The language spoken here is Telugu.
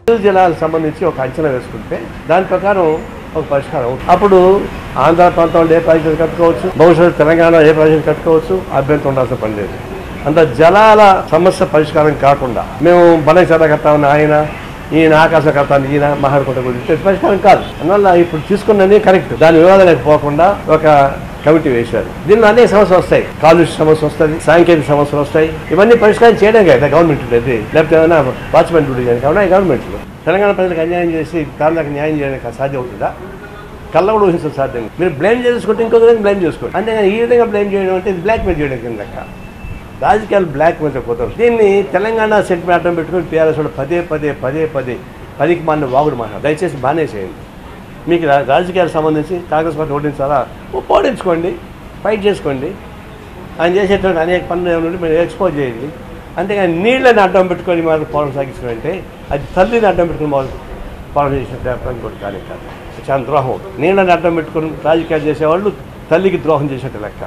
జిల్లాలకు సంబంధించి ఒక అంచనా వేసుకుంటే దాని ప్రకారం ఒక పరిష్కారం. అప్పుడు ఆంధ్ర ప్రాంతంలో ఏ ప్రాజెక్టు కట్టుకోవచ్చు, భవిష్యత్తు తెలంగాణ ఏ ప్రాజెక్టు కట్టుకోవచ్చు, అభ్యంతరం ఉండాల్సిన పని లేదు. అంత జలాల సమస్య పరిష్కారం కాకుండా మేము బనకచర్ల కట్టామని ఆయన, ఈయన ఆకాశం కట్టాలని ఈయన మాట్లాడుకుంటే గురించి పరిష్కారం కాదు. అందువల్ల ఇప్పుడు తీసుకున్నది కరెక్ట్. దాని వివాదాలకు పోకుండా ఒక కమిటీ వేశారు. దీనిలో అనేక సమస్యలు వస్తాయి. కాలుష్య సమస్య వస్తుంది, సాంకేతిక సమస్యలు వస్తాయి. ఇవన్నీ పరిష్కారం చేయడం కదా గవర్నమెంట్ లేదు, లేకపోతే ఏమైనా వాచ్మెన్ డ్యూటీ చేయడం కావున గవర్నమెంట్లో తెలంగాణ ప్రజలకు అన్యాయం చేసి కారణాలకు న్యాయం చేయడానికి సాధ్యం అవుతుందా? కళ్ళ కూడా ఊహించడం సాధ్యం. మీరు బ్లేమ్ చేసుకుంటే ఇంకొక విధంగా బ్లేమ్ చేసుకోండి. అంటే ఈ విధంగా బ్లేమ్ చేయడం అంటే ఇది బ్లాక్ మెయిల్ చేయడం కింద లెక్క. రాజకీయాలు బ్లాక్ మెయిల్ పోతారు. దీన్ని తెలంగాణ సెంటిమెంట్ అడ్డం పెట్టుకుని టీఆర్ఎస్ కూడా పదికి మాన్న వాగుడు మాట్లాడు. దయచేసి బాగానే చేయండి. మీకు రాజకీయాలకు సంబంధించి కాంగ్రెస్ పార్టీ ఓడించాలా, ఓడించుకోండి, ఫైట్ చేసుకోండి. ఆయన చేసేటువంటి అనేక పనులు ఏమైనా మీరు ఎక్స్పోజ్ చేయండి. అంతేగాని నీళ్ళని అడ్డం పెట్టుకొని మాకు పోవడం సాగించడంటే అది తల్లిని అడ్డం పెట్టుకుని పోవడం చేసినట్టు ఇంకోటి కానీ కాదు. చాలా ద్రోహం. నీళ్ళని అడ్డం పెట్టుకుని రాజకీయాలు చేసేవాళ్ళు తల్లికి ద్రోహం చేసినట్టు లెక్క.